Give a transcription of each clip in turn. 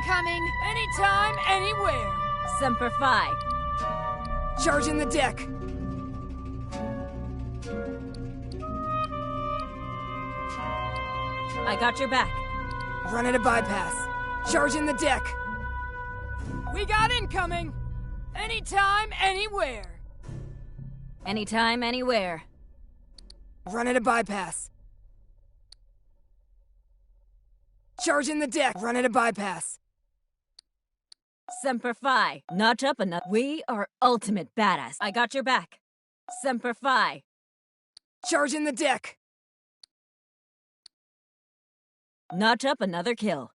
incoming! Anytime, anywhere! Semper Fi. Charging the deck! I got your back. Running a bypass. Charging the deck! We got incoming! Anytime, anywhere! Anytime, anywhere. Running a bypass. Charging the deck! Running a bypass. Semper Fi. Notch up enough. We are ultimate badass. I got your back. Semper Fi. Charging the deck! Notch up another kill.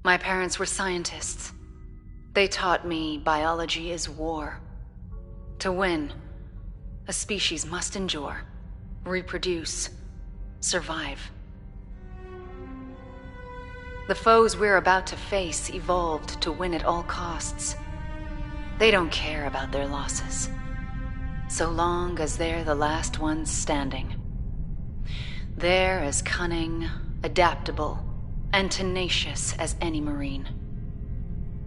My parents were scientists. They taught me biology is war. To win, a species must endure, reproduce, survive. The foes we're about to face evolved to win at all costs. They don't care about their losses, so long as they're the last ones standing. They're as cunning, adaptable, and tenacious as any Marine.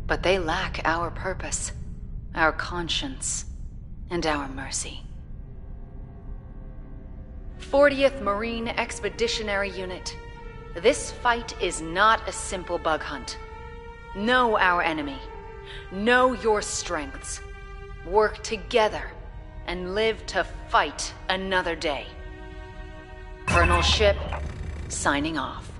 But they lack our purpose, our conscience, and our mercy. 40th Marine Expeditionary Unit. This fight is not a simple bug hunt. Know our enemy. Know your strengths. Work together and live to fight another day. Colonel Ship, signing off.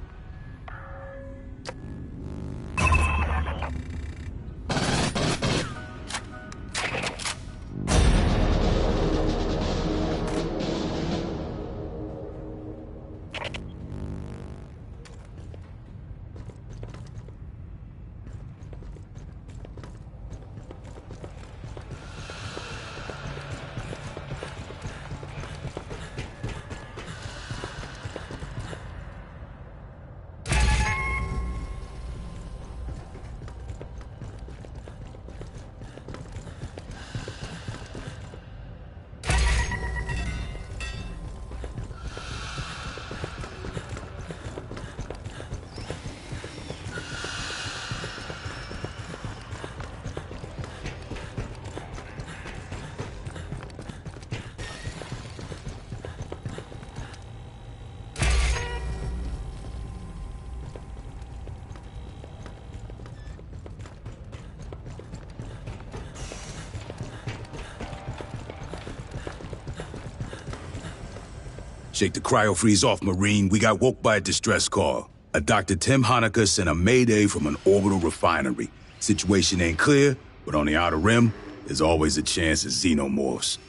Shake the cryo-freeze off, Marine. We got woke by a distress call. A Dr. Tim Hanukkah sent a mayday from an orbital refinery. Situation ain't clear, but on the outer rim, there's always a chance of xenomorphs.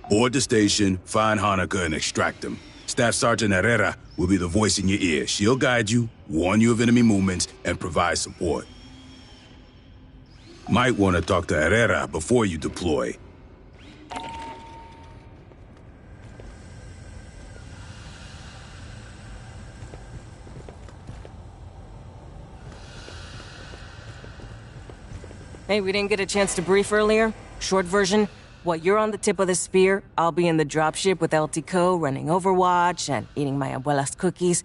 Board the station, find Hanukkah, and extract him. Staff Sergeant Herrera will be the voice in your ear. She'll guide you, warn you of enemy movements, and provide support. Might want to talk to Herrera before you deploy. Hey, we didn't get a chance to brief earlier. Short version, while you're on the tip of the spear, I'll be in the dropship with LTCO running Overwatch and eating my abuela's cookies.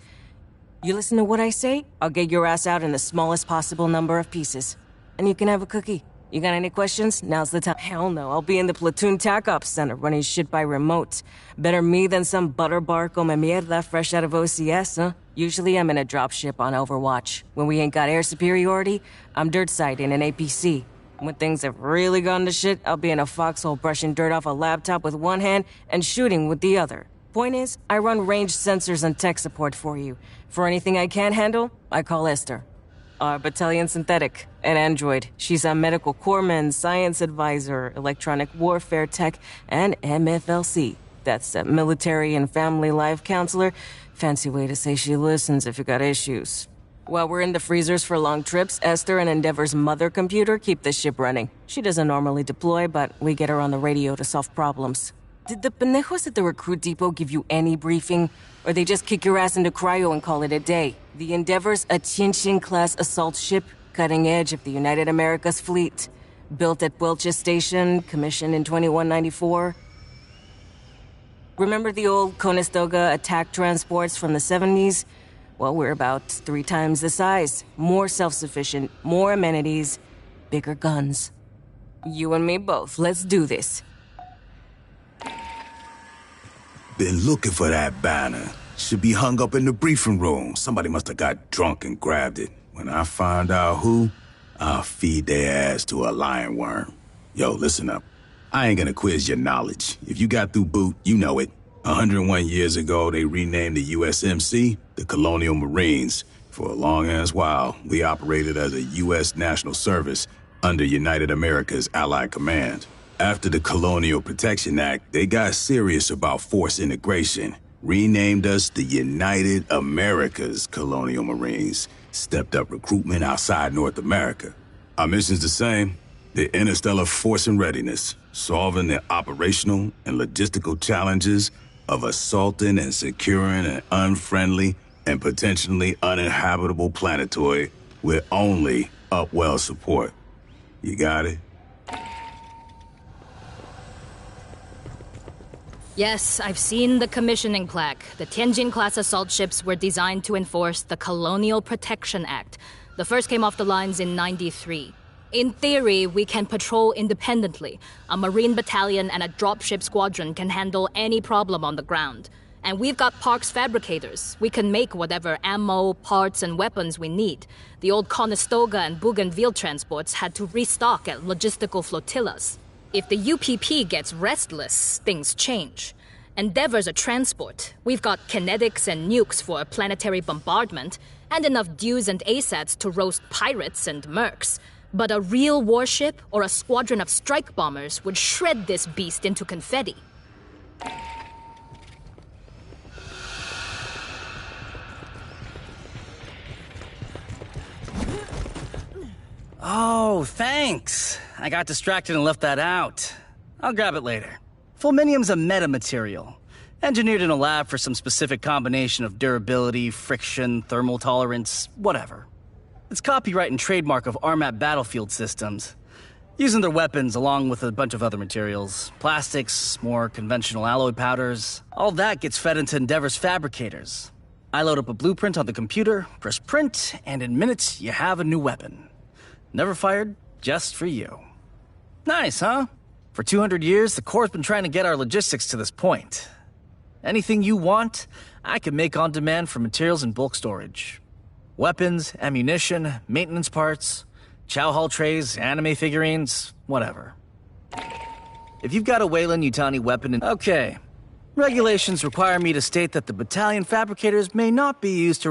You listen to what I say, I'll get your ass out in the smallest possible number of pieces. And you can have a cookie. You got any questions? Now's the time. Hell no, I'll be in the platoon TAC Ops Center running shit by remote. Better me than some butterbar come mierda fresh out of OCS, huh? Usually I'm in a dropship on Overwatch. When we ain't got air superiority, I'm dirt side in an APC. When things have really gone to shit, I'll be in a foxhole brushing dirt off a laptop with one hand and shooting with the other. Point is, I run ranged sensors and tech support for you. For anything I can't handle, I call Esther. Our battalion synthetic, an android. She's a medical corpsman, science advisor, electronic warfare tech, and MFLC. That's a military and family life counselor. Fancy way to say she listens if you got issues. While we're in the freezers for long trips, Esther and Endeavor's mother computer keep the ship running. She doesn't normally deploy, but we get her on the radio to solve problems. Did the pendejos at the recruit depot give you any briefing? Or they just kick your ass into cryo and call it a day? The Endeavor's a Tianjin-class assault ship, cutting edge of the United Americas fleet. Built at Welch's Station, commissioned in 2194. Remember the old Conestoga attack transports from the 70s? Well, we're about 3 times the size. More self-sufficient, more amenities, bigger guns. You and me both. Let's do this. Been looking for that banner. Should be hung up in the briefing room. Somebody must have got drunk and grabbed it. When I find out who, I'll feed their ass to a lion worm. Yo, listen up. I ain't gonna quiz your knowledge. If you got through boot, you know it. 101 years ago, they renamed the USMC the Colonial Marines. For a long-ass while, we operated as a U.S. National Service under United America's Allied Command. After the Colonial Protection Act, they got serious about force integration, renamed us the United America's Colonial Marines, stepped up recruitment outside North America. Our mission's the same, the interstellar force and readiness, solving the operational and logistical challenges of assaulting and securing an unfriendly and potentially uninhabitable planetoid with only upwell support. You got it? Yes, I've seen the commissioning plaque. The Tianjin-class assault ships were designed to enforce the Colonial Protection Act. The first came off the lines in '93. In theory, we can patrol independently. A Marine battalion and a dropship squadron can handle any problem on the ground. And we've got Park's fabricators. We can make whatever ammo, parts, and weapons we need. The old Conestoga and Bougainville transports had to restock at logistical flotillas. If the UPP gets restless, things change. Endeavor's a transport. We've got kinetics and nukes for planetary bombardment, and enough Dews and ASATs to roast pirates and mercs. But a real warship or a squadron of strike bombers would shred this beast into confetti. Oh, thanks. I got distracted and left that out. I'll grab it later. Fulminium's a metamaterial, engineered in a lab for some specific combination of durability, friction, thermal tolerance, whatever. It's copyright and trademark of Armat battlefield systems, using their weapons along with a bunch of other materials. Plastics, more conventional alloy powders, all that gets fed into Endeavor's fabricators. I load up a blueprint on the computer, press print, and in minutes you have a new weapon. Never fired, just for you. Nice, huh? For 200 years, the Corps has been trying to get our logistics to this point. Anything you want, I can make on demand for materials and bulk storage. Weapons, ammunition, maintenance parts, chow hall trays, anime figurines, whatever. If you've got a Weyland-Yutani weapon in... Okay. Regulations require me to state that the battalion fabricators may not be used to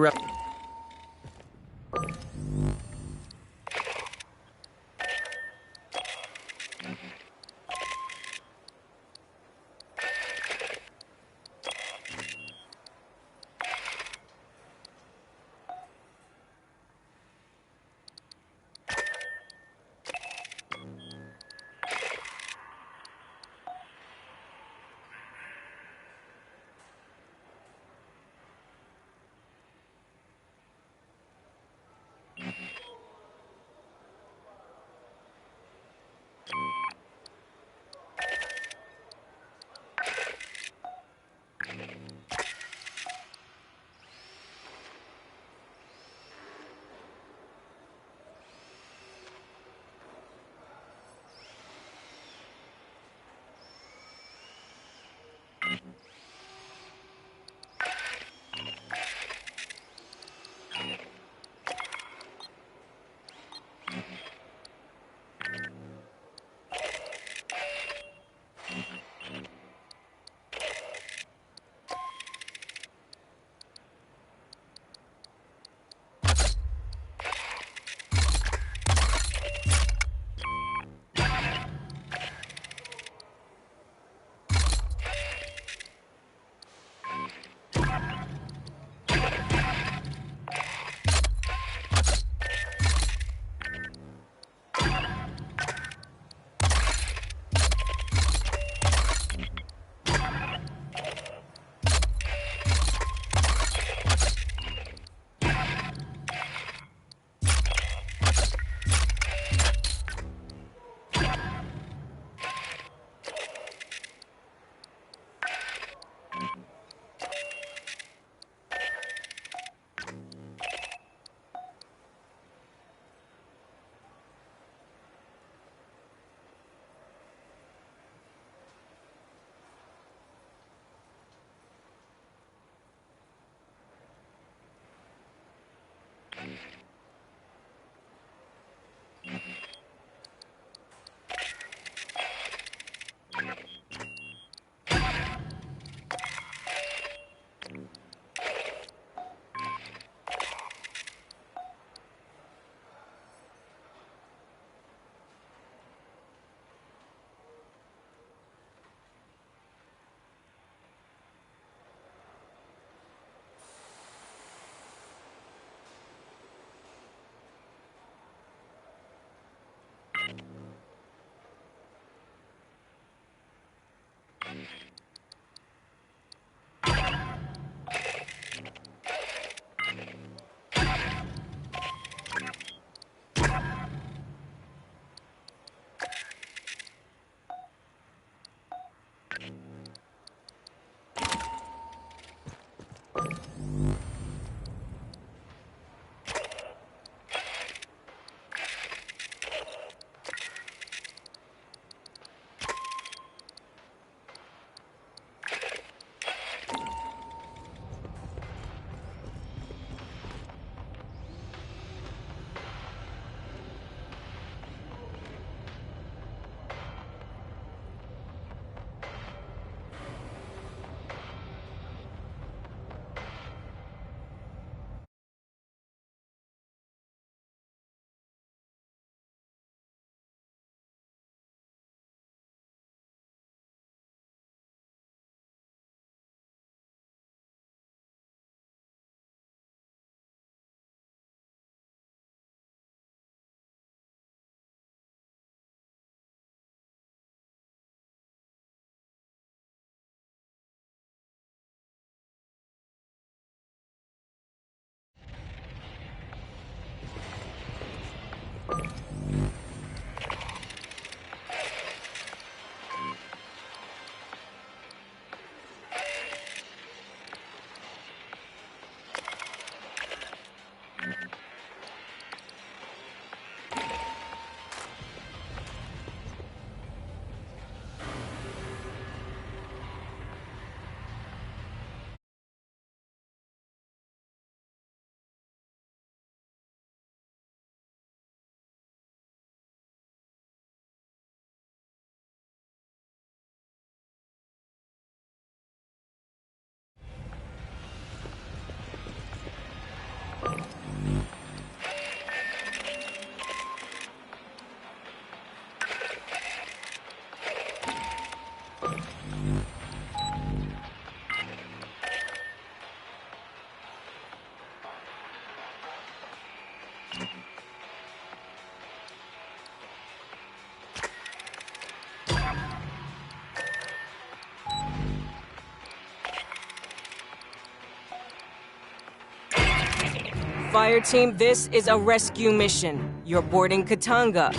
Fireteam, this is a rescue mission. You're boarding Katanga.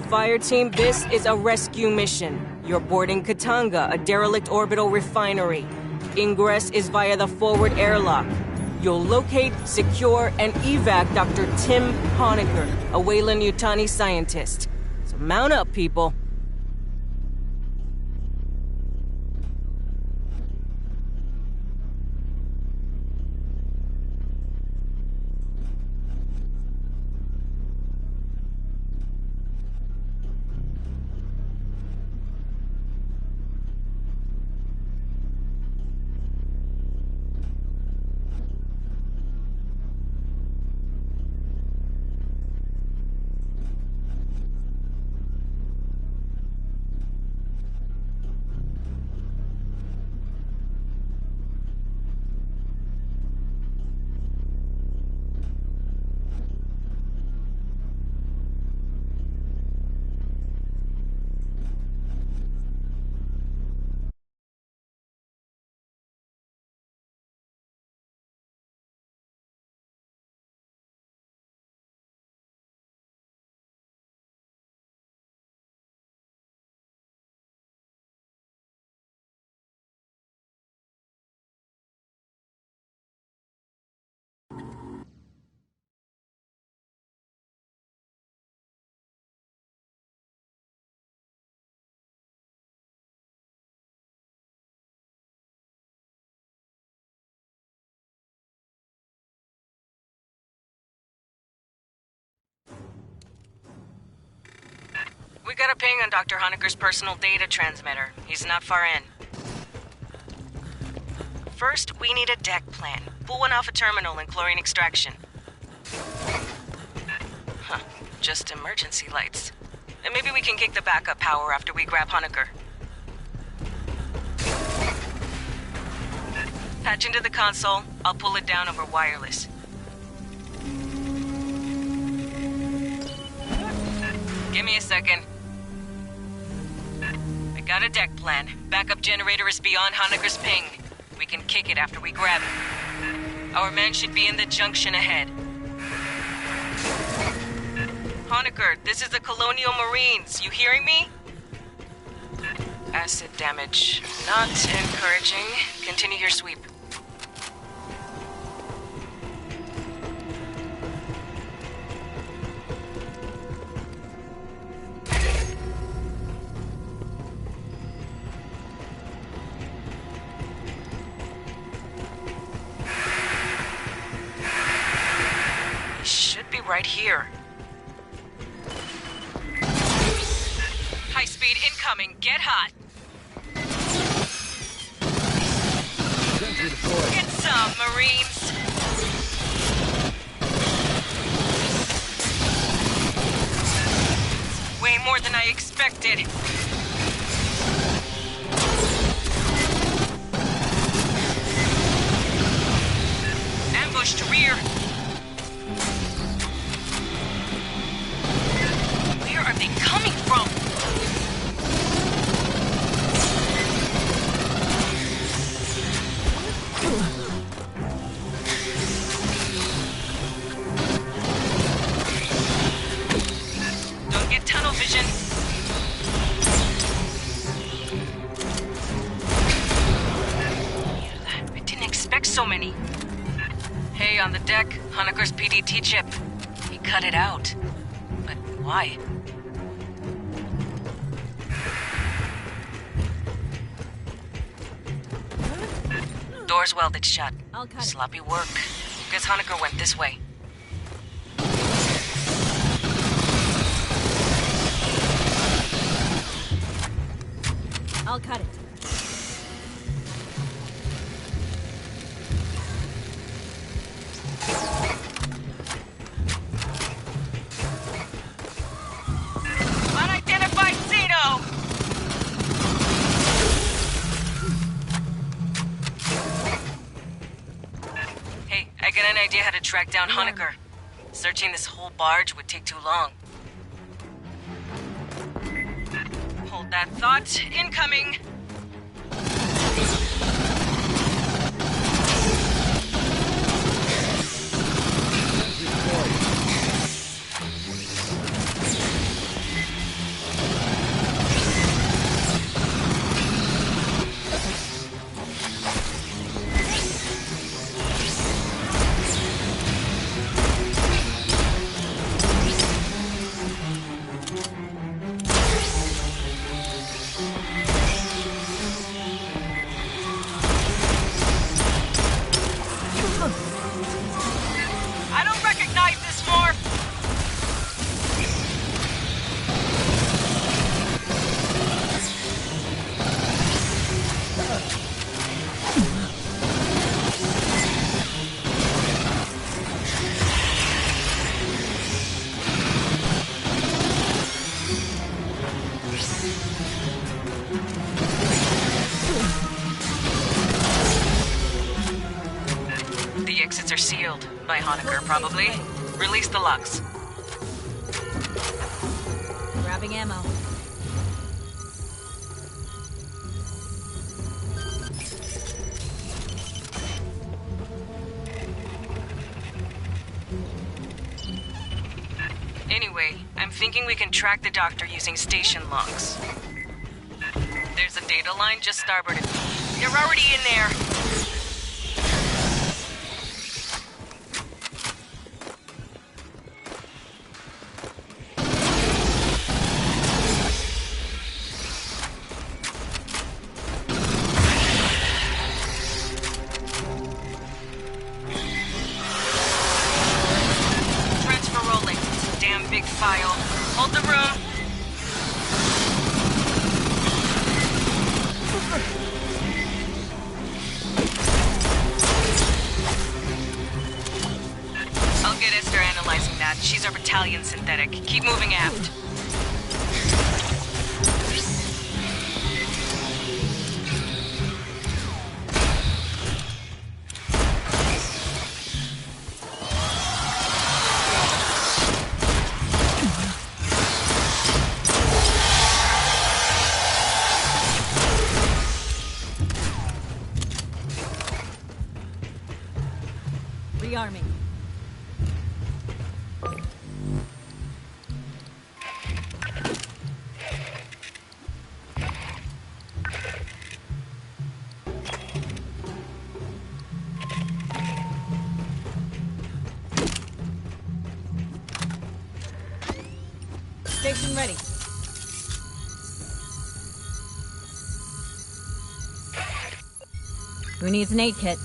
Fireteam, this is a rescue mission. You're boarding Katanga, a derelict orbital refinery. Ingress is via the forward airlock. You'll locate, secure, and evac Dr. Tim Honecker, a Weyland-Yutani scientist. So mount up, people. We got a ping on Dr. Honecker's personal data transmitter. He's not far in. First, we need a deck plan. Pull one off a terminal and chlorine extraction. Huh. Just emergency lights. And maybe we can kick the backup power after we grab Honecker. Patch into the console. I'll pull it down over wireless. Give me a second. I got a deck plan. Backup generator is beyond Honecker's ping. We can kick it after we grab it. Our men should be in the junction ahead. Honecker, this is the Colonial Marines. You hearing me? Acid damage. Not encouraging. Continue your sweep. Right here. High speed incoming. Get hot. Get some, Marines. Way more than I expected. Ambush to rear. Where are they coming from? Don't get tunnel vision. I didn't expect so many. Hey, on the deck, Honecker's PDT chip. He cut it out. But why? Door's welded shut. Sloppy work. Guess Honecker went this way. I'll cut it. Unidentified Zeno! idea how to track down Honecker. Searching this whole barge would take too long. Hold that thought. Incoming! I don't recognize this more! The exits are sealed. By Honecker, probably. Release the locks. Grabbing ammo. Anyway, I'm thinking we can track the doctor using station logs. There's a data line just starboard of me. You're already in there. Transfer rolling. It's a damn big file. Hold the room. I'll get Esther analyzing that. She's our battalion synthetic. Keep moving aft. Rearming. Station ready. Who needs an aid kit?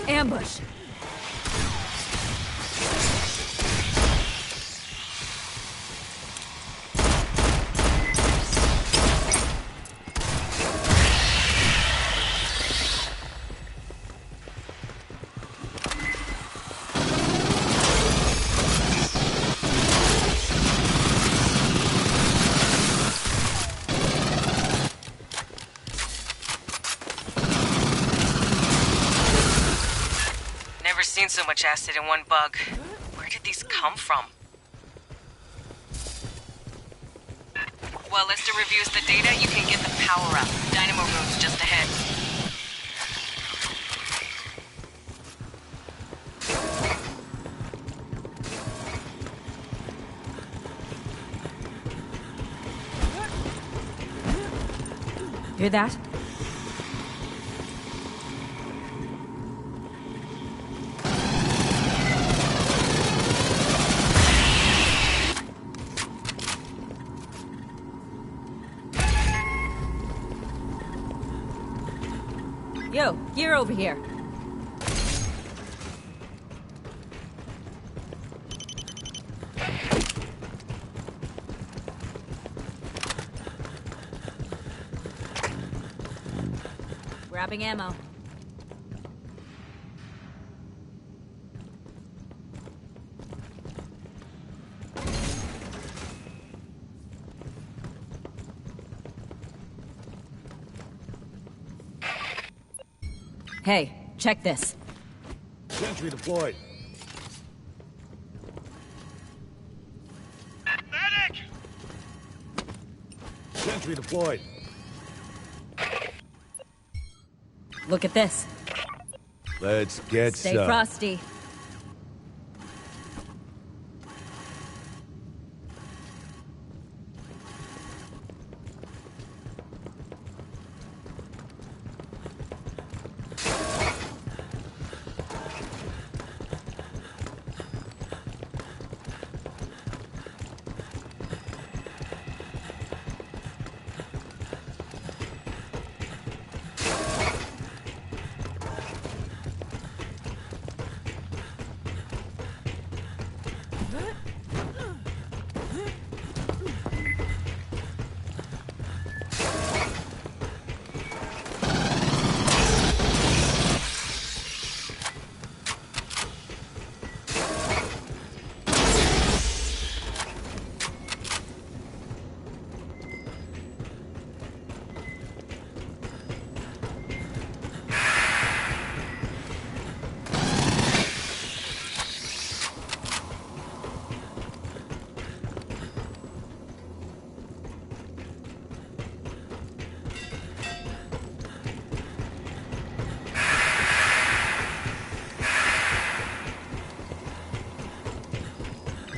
Ambush. Never seen so much acid in one bug. Where did these come from? While Lester reviews the data, you can get the power up. Dynamo room's just ahead. Hear that? Yo, gear over here. Grabbing ammo. Hey, check this. Sentry deployed. Medic! Sentry deployed. Look at this. Let's get Stay some. frosty.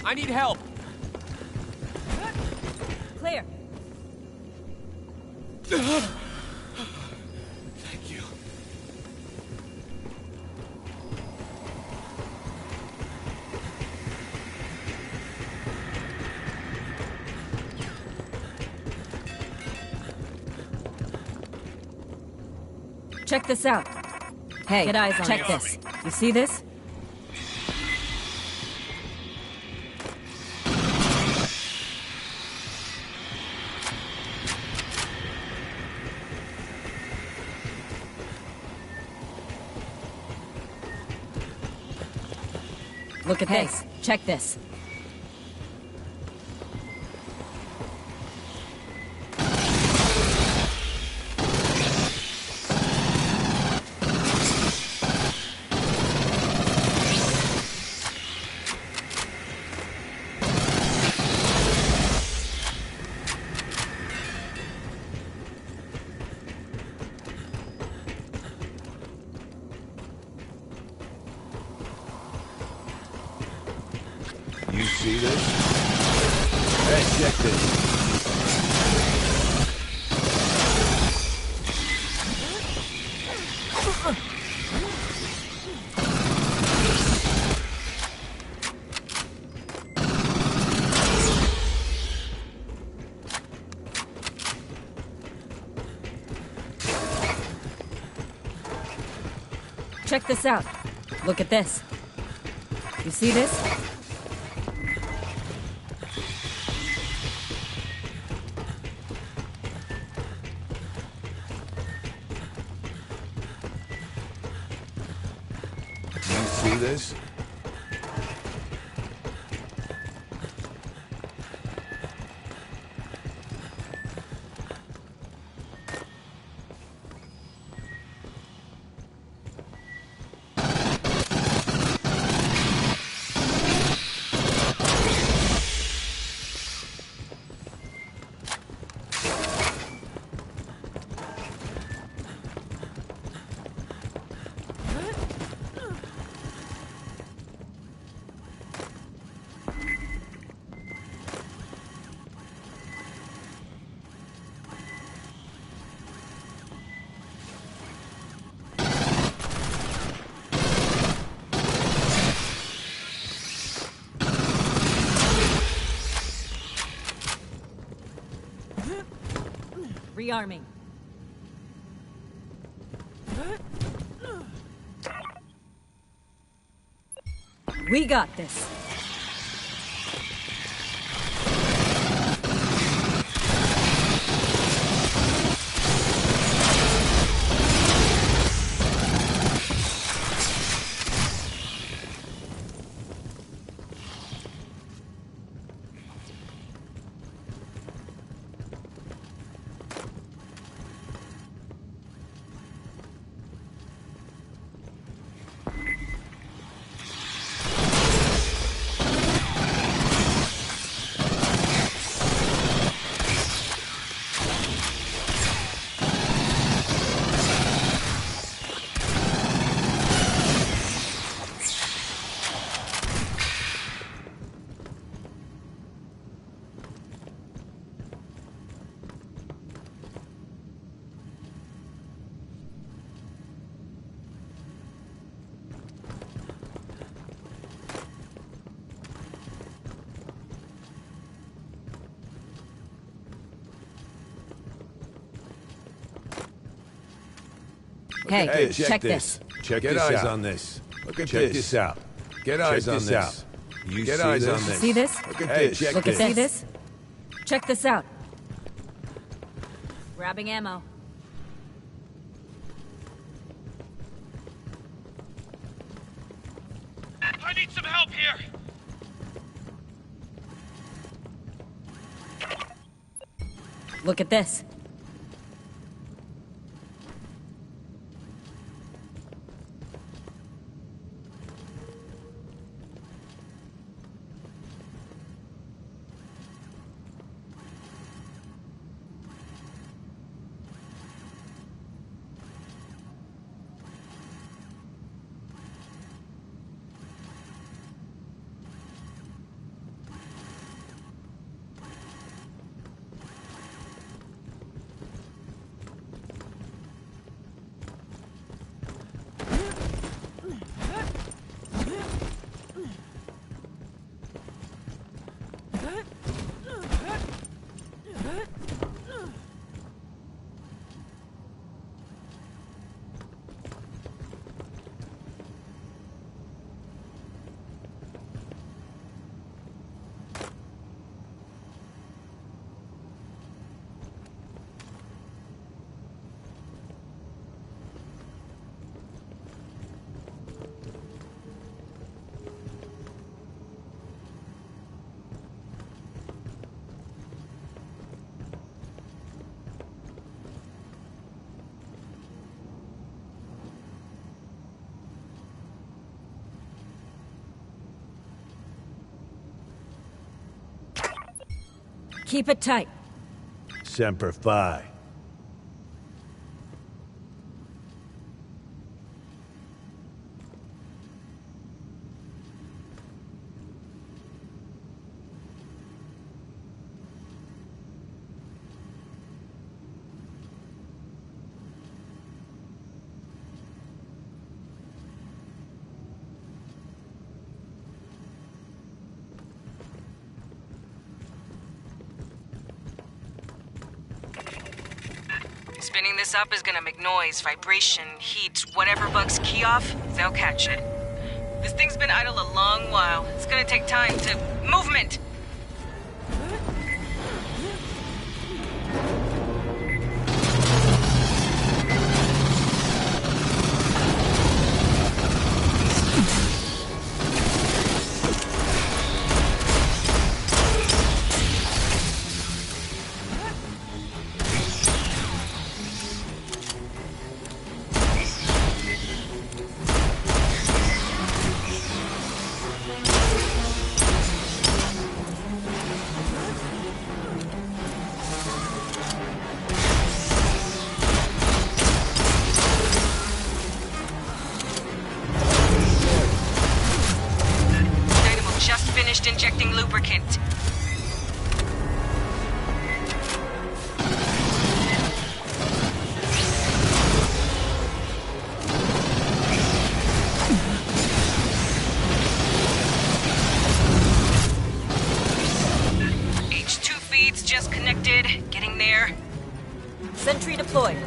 I need help. Clear. Thank you. Check this out. Hey, Get eyes on check it. this. You see this? Look at this. Check this. You see this? Hey, check this. Check this out. Look at this. You see this? You see this? Rearming. We got this. Hey, Hey, check this. Check Get this eyes out. on this. Look at Check this. this out. Get Check eyes on this this. out. You Get see eyes this? on this. See this? Look at Hey, this. check Look at this. See this? Check this out. Grabbing ammo. I need some help here! Look at this. Keep it tight. Semper Fi. Spinning this up is gonna make noise, vibration, heat, whatever bugs key off, they'll catch it. This thing's been idle a long while. It's gonna take time to... Movement! Finished injecting lubricant. H2 feeds just connected. Getting there. Sentry deployed.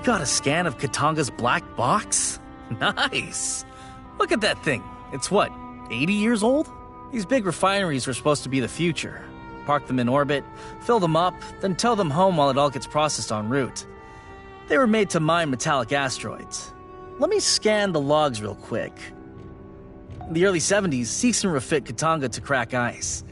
Got a scan of Katanga's black box? Nice. Look at that thing. It's what, 80 years old? These big refineries were supposed to be the future. Park them in orbit, fill them up, then tow them home while it all gets processed en route. They were made to mine metallic asteroids. Let me scan the logs real quick. In the early 70s, Seegson refit Katanga to crack ice.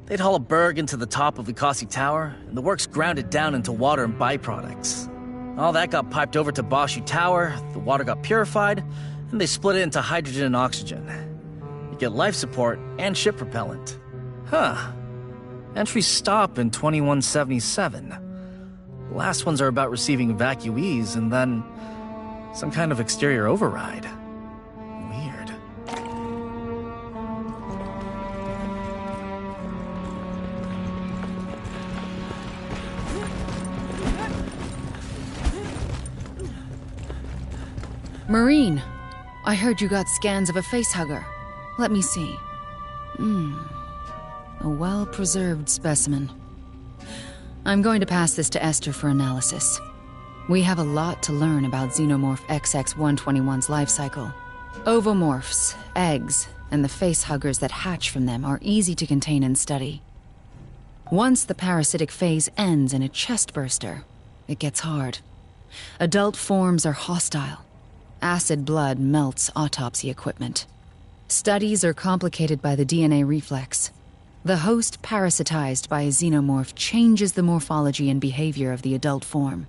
They'd haul a berg into the top of Likasi Tower, and the works ground it down into water and byproducts. All that got piped over to Boshu Tower, the water got purified, and they split it into hydrogen and oxygen. You get life support and ship propellant. Huh. Entries stop in 2177. The last ones are about receiving evacuees and then some kind of exterior override. Marine, I heard you got scans of a facehugger. Let me see. A well-preserved specimen. I'm going to pass this to Esther for analysis. We have a lot to learn about Xenomorph XX-121's life cycle. Ovomorphs, eggs, and the facehuggers that hatch from them are easy to contain and study. Once the parasitic phase ends in a chest burster, it gets hard. Adult forms are hostile. Acid blood melts autopsy equipment. Studies are complicated by the DNA reflex. The host parasitized by a xenomorph changes the morphology and behavior of the adult form.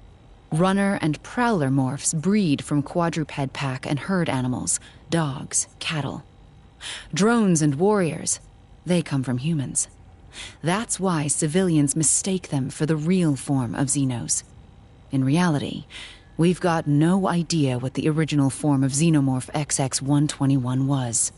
Runner and prowler morphs breed from quadruped pack and herd animals, dogs, cattle. Drones and warriors, they come from humans. That's why civilians mistake them for the real form of Xenos. In reality, we've got no idea what the original form of Xenomorph XX-121 was.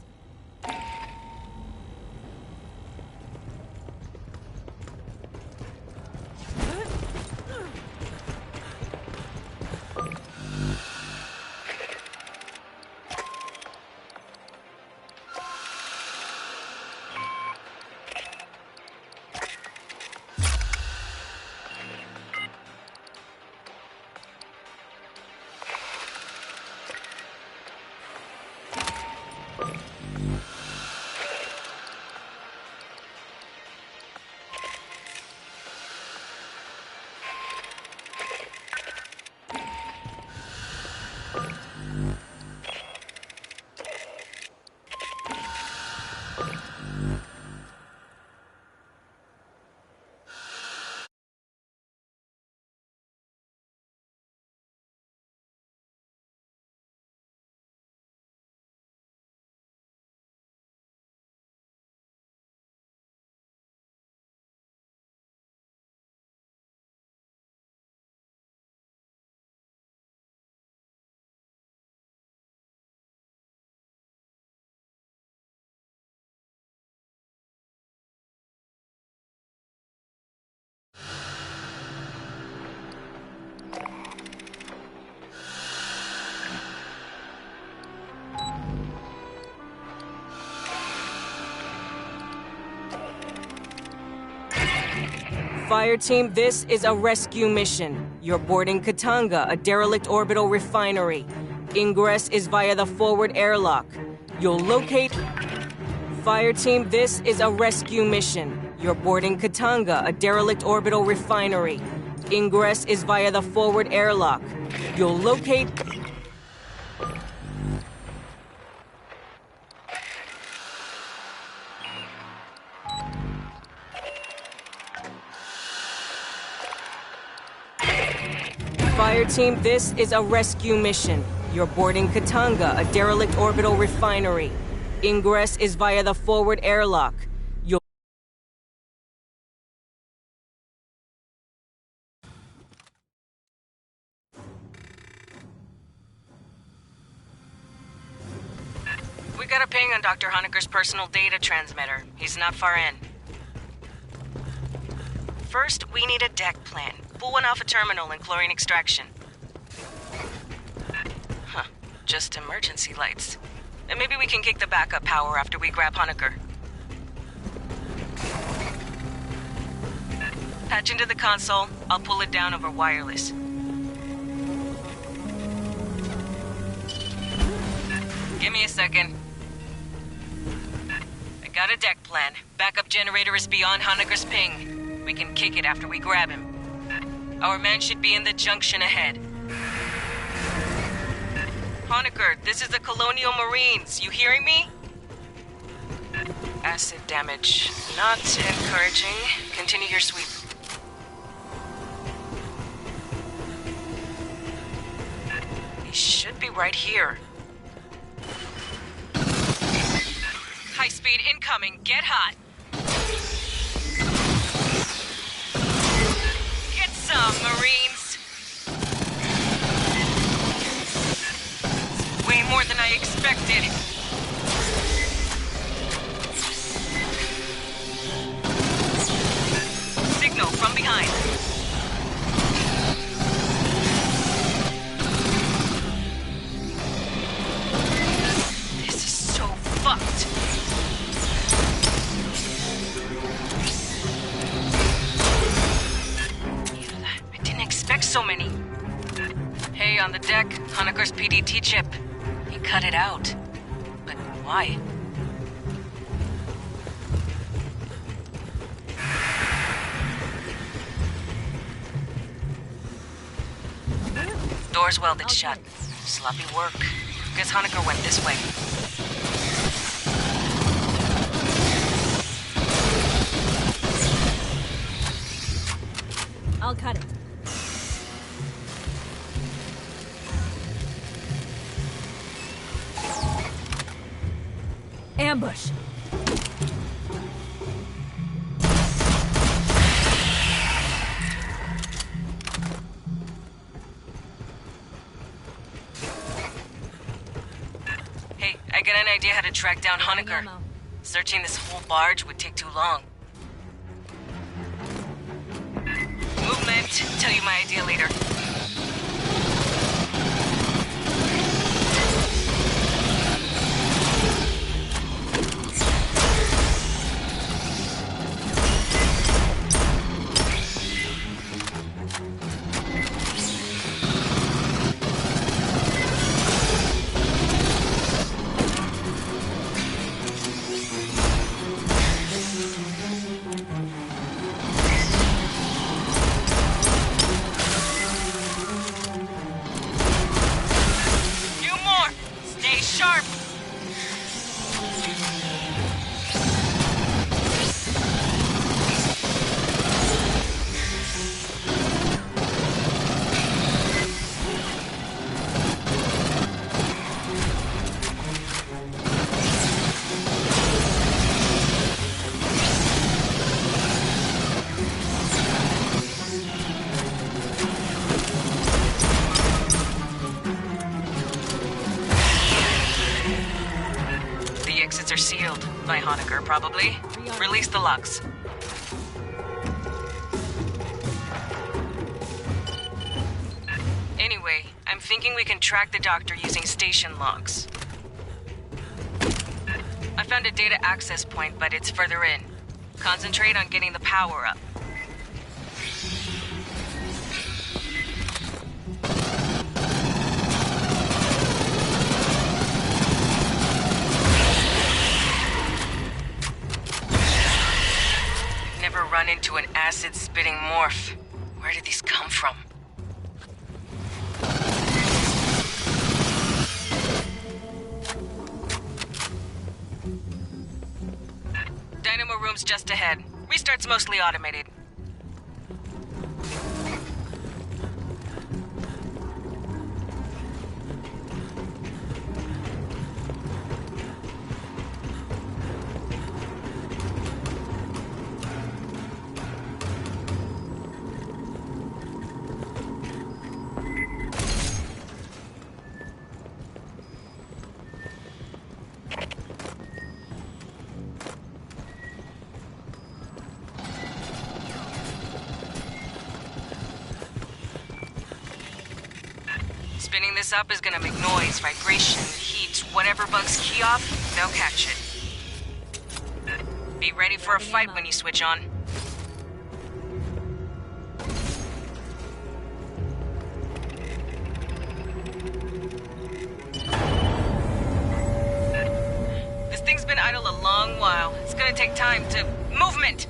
Fireteam, this is a rescue mission. You're boarding Katanga, a derelict orbital refinery. Ingress is via the forward airlock. You'll locate... Fireteam, this is a rescue mission. You're boarding Katanga, a derelict orbital refinery. Ingress is via the forward airlock. You'll locate... Fireteam, this is a rescue mission. You're boarding Katanga, a derelict orbital refinery. Ingress is via the forward airlock. You'll... We got a ping on Dr. Honecker's personal data transmitter. He's not far in. First, we need a deck plan. Pull one off a terminal and chlorine extraction. Huh. Just emergency lights. And maybe we can kick the backup power after we grab Honecker. Patch into the console. I'll pull it down over wireless. Give me a second. I got a deck plan. Backup generator is beyond Honecker's ping. We can kick it after we grab him. Our man should be in the junction ahead. Honecker, this is the Colonial Marines. You hearing me? Acid damage. Not encouraging. Continue your sweep. He should be right here. High speed incoming. Get hot. Get some, Marines. Way more than I expected. Signal from behind. the deck, Honeyker's PDT chip. He cut it out. But why? Door's welded shut. Sloppy work. Guess Honecker went this way. I'll cut it. Ambush. Hey, I got an idea how to track down Honecker. Searching this whole barge would take too long. Movement. Tell you my idea later. Exits are sealed by Honecker, probably. Release the locks. Anyway, I'm thinking we can track the doctor using station logs. I found a data access point, but it's further in. Concentrate on getting the power up. Run into an acid-spitting morph. Where did these come from? Dynamo room's just ahead. Restart's mostly automated. Spinning this up is gonna make noise, vibration, heat, whatever bugs key off, they'll catch it. Be ready for a fight when you switch on. This thing's been idle a long while. It's gonna take time to... Movement!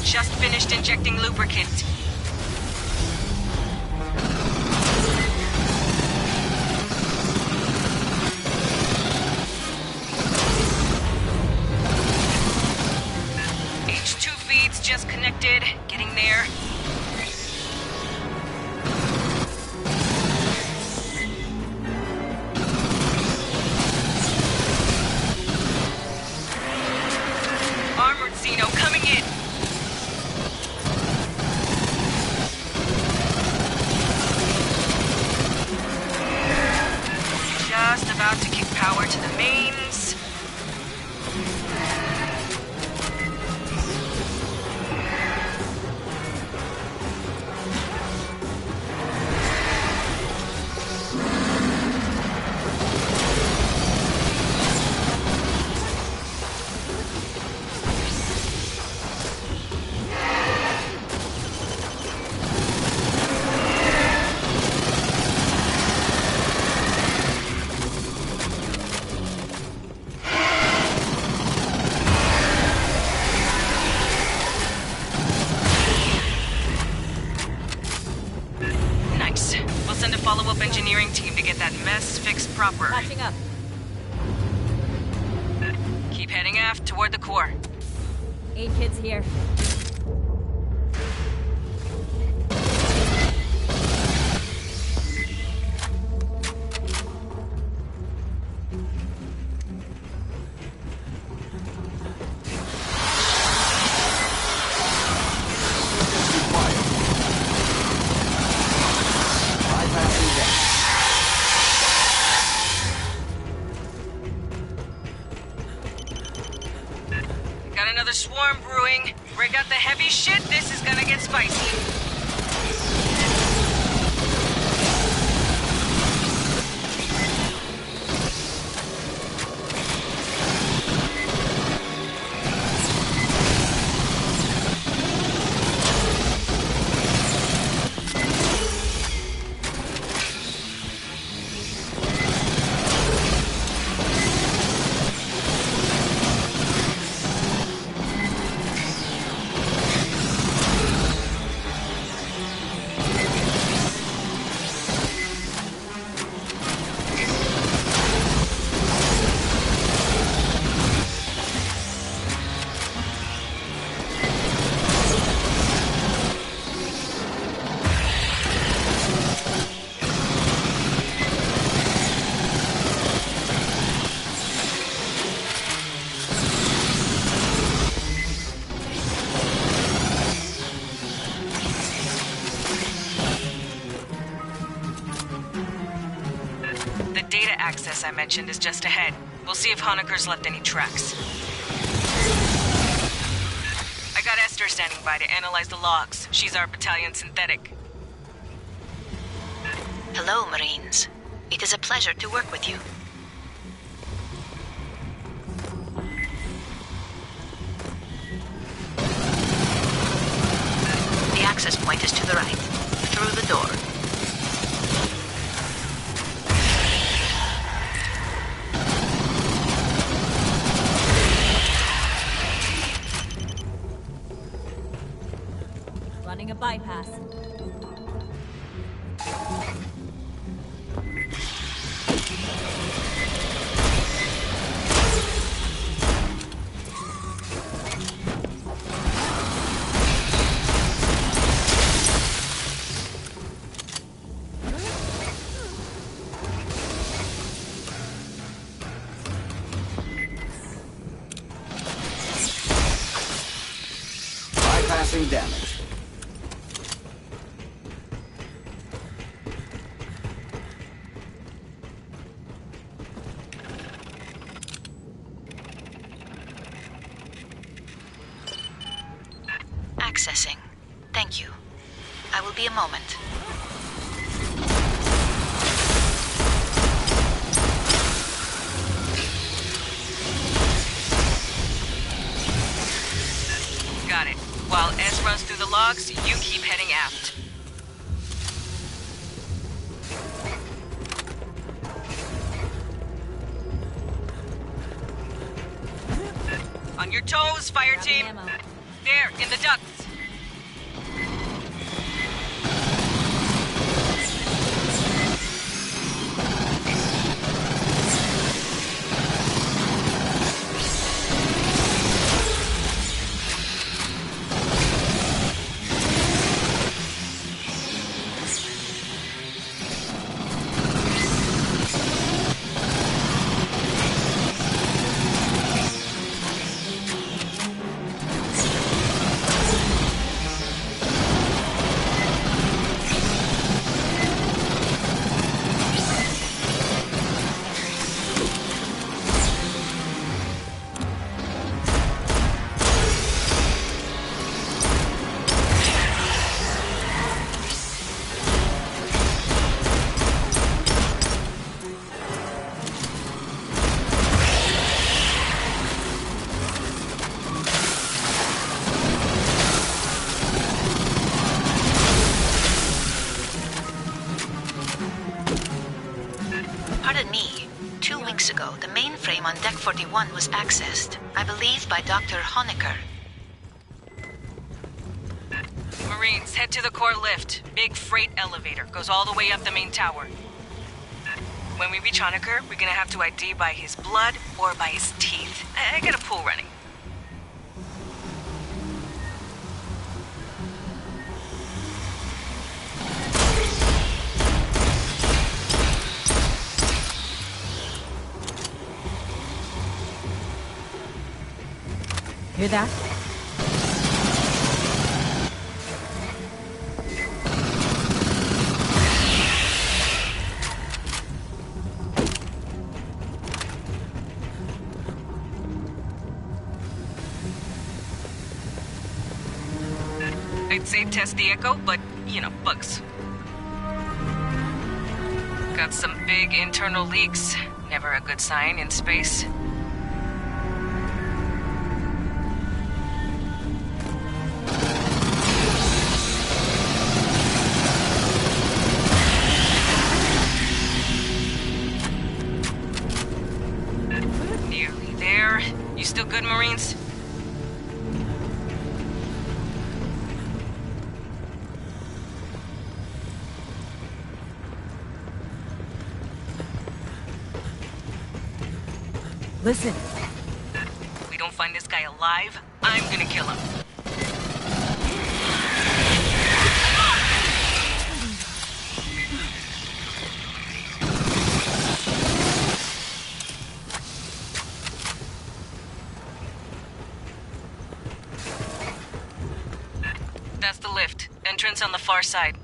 Just finished injecting lubricant. H2 feeds just connected. Getting there. Armored Xeno coming in. engineering team to get that mess fixed proper. Patching up. Keep heading aft toward the core. 8 kids here. Got another swarm brewing. Break out the heavy shit, this is gonna get spicy. The data access I mentioned is just ahead. We'll see if Honecker's left any tracks. I got Esther standing by to analyze the logs. She's our battalion synthetic. Hello, Marines. It is a pleasure to work with you. The access point is to the right, through the door. Running a bypass. Bypassing damage. Accessing. Thank you. I will be a moment. Got it. While Ez runs through the logs, you keep heading aft. On your toes, fire team. Ammo. There, in the ducts. Pardon me. 2 weeks ago, the mainframe on Deck 41 was accessed, I believe by Dr. Honecker. Marines, head to the core lift. Big freight elevator. Goes all the way up the main tower. When we reach Honecker, we're gonna have to ID by his blood or by his teeth. I got a pool running. Hear that? I'd say test the echo, but, bugs. Got some big internal leaks. Never a good sign in space. Nearly there. You still good, Marines? Listen. If we don't find this guy alive, I'm gonna kill him. That's the lift. Entrance on the far side.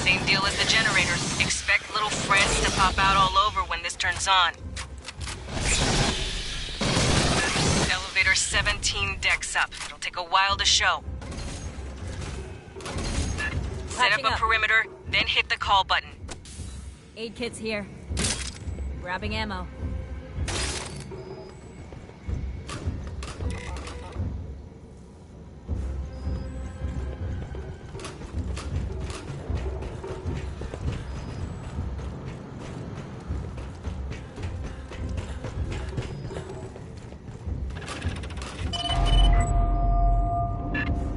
Same deal as the generators. Expect little friends to pop out all over when this turns on. Elevator 17 decks up. It'll take a while to show. Set up a perimeter, then hit the call button. Aid kit's here. Grabbing ammo.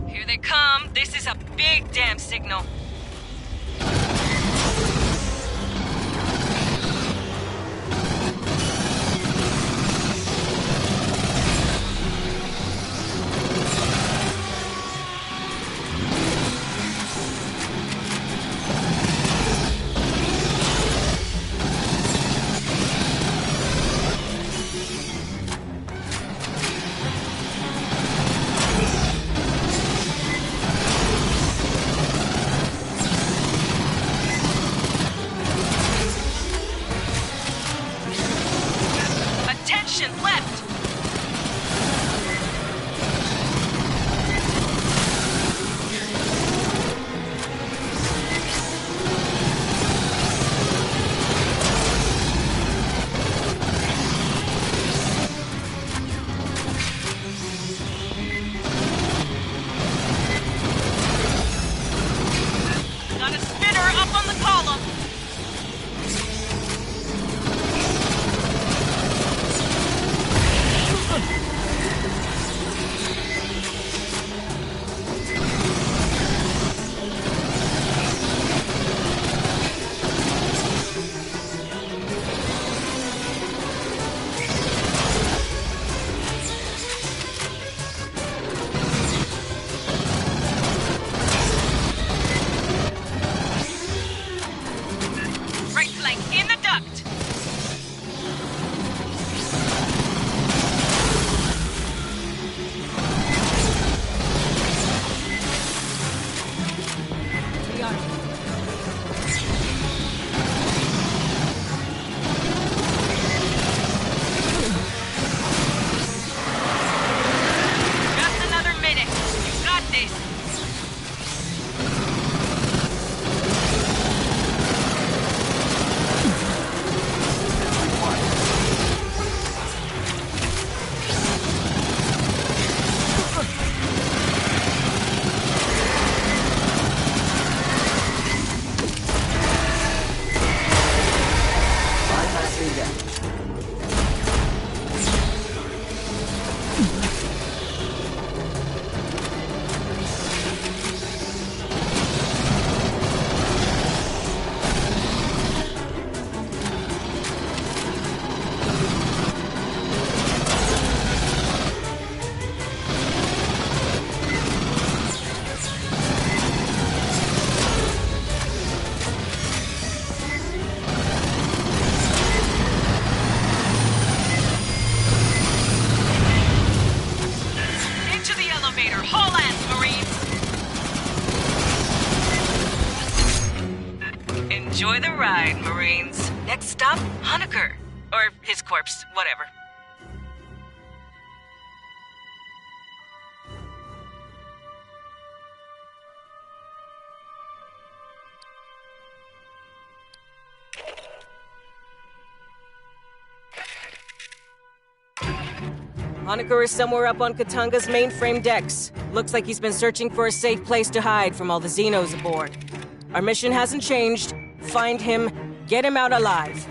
Here they come. This is a big damn signal. Enjoy the ride, Marines. Next stop, Honecker. Or his corpse, whatever. Honecker is somewhere up on Katanga's mainframe decks. Looks like he's been searching for a safe place to hide from all the Xenos aboard. Our mission hasn't changed. Find him, get him out alive.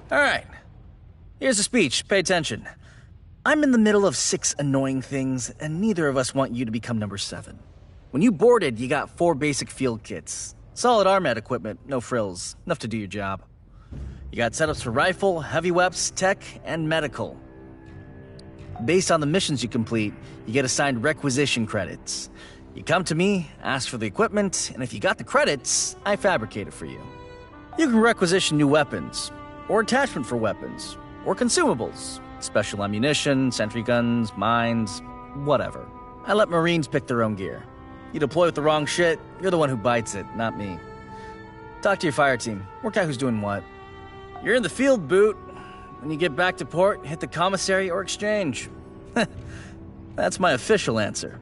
Alright. Here's a speech. Pay attention. I'm in the middle of 6 annoying things, and neither of us want you to become number 7. When you boarded, you got 4 basic field kits. Solid RMAT equipment, no frills. Enough to do your job. You got setups for rifle, heavy weapons, tech, and medical. Based on the missions you complete, you get assigned requisition credits. You come to me, ask for the equipment, and if you got the credits, I fabricate it for you. You can requisition new weapons, or attachment for weapons, or consumables, special ammunition, sentry guns, mines, whatever. I let Marines pick their own gear. You deploy with the wrong shit, you're the one who bites it, not me. Talk to your fire team, work out who's doing what. You're in the field, Boot. When you get back to port, hit the commissary or exchange. That's my official answer.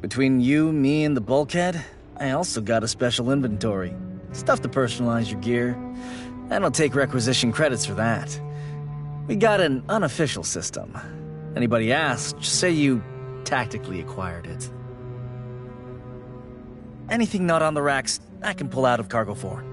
Between you, me, and the bulkhead, I also got a special inventory. Stuff to personalize your gear. I don't take requisition credits for that. We got an unofficial system. Anybody asks, just say you tactically acquired it. Anything not on the racks, I can pull out of Cargo 4.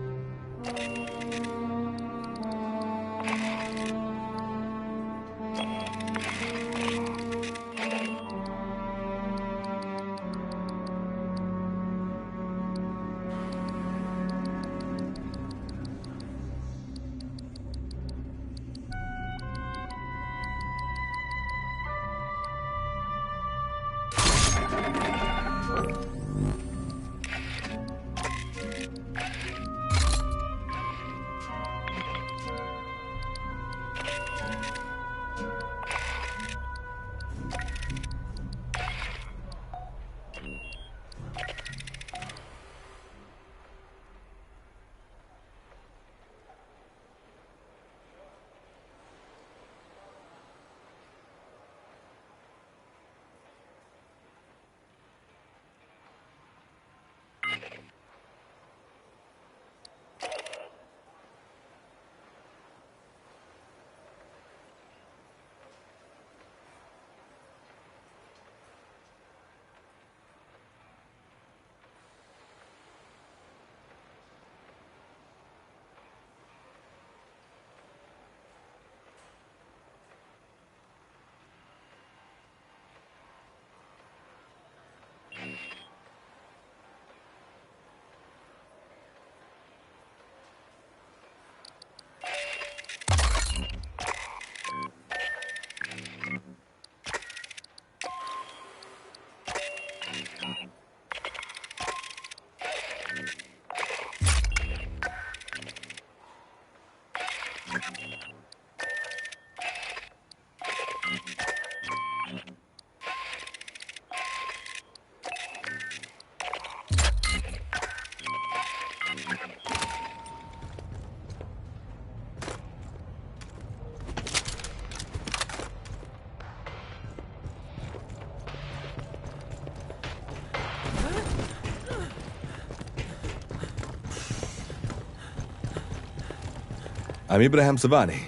I'm Ibrahim Savani,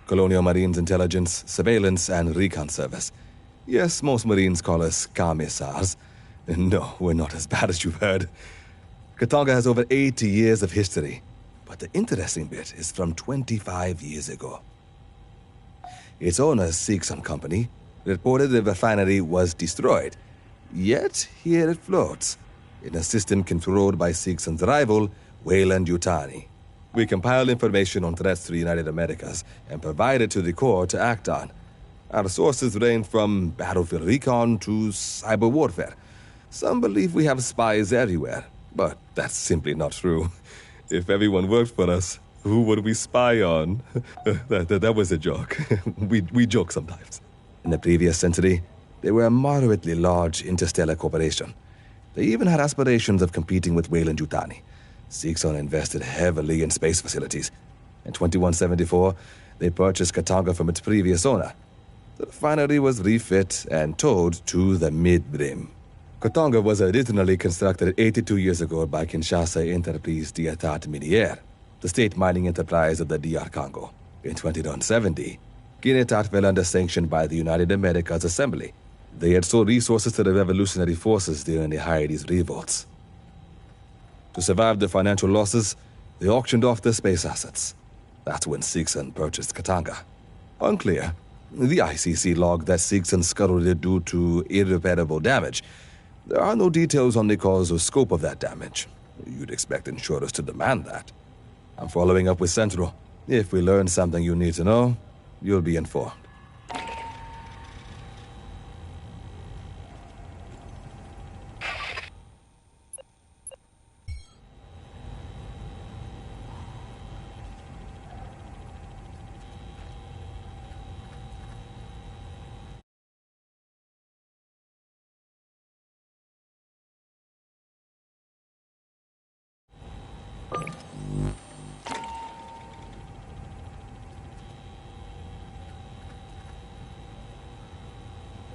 Colonial Marines Intelligence, Surveillance, and Recon Service. Yes, most Marines call us commissars. No, we're not as bad as you've heard. Katanga has over 80 years of history, but the interesting bit is from 25 years ago. Its owner, Seegson Company, reported the refinery was destroyed. Yet, here it floats, in a system controlled by Seegson's rival, Weyland-Yutani. We compiled information on threats to the United Americas and provided to the Corps to act on. Our sources range from battlefield recon to cyber warfare. Some believe we have spies everywhere, but that's simply not true. If everyone worked for us, who would we spy on? That was a joke. We joke sometimes. In the previous century, they were a moderately large interstellar corporation. They even had aspirations of competing with Weyland-Yutani. Seegson invested heavily in space facilities. In 2174, they purchased Katanga from its previous owner. The refinery was refit and towed to the Mid-Rim. Katanga was originally constructed 82 years ago by Kinshasa Entreprise d'État Minière, the state mining enterprise of the DR Congo. In 2170, Kinetat fell under sanction by the United Americas Assembly. They had sold resources to the revolutionary forces during the Haiti's revolts. To survive the financial losses, they auctioned off their space assets. That's when Seegson purchased Katanga. Unclear. The ICC logged that Seegson scuttled it due to irreparable damage. There are no details on the cause or scope of that damage. You'd expect insurers to demand that. I'm following up with Central. If we learn something you need to know, you'll be informed.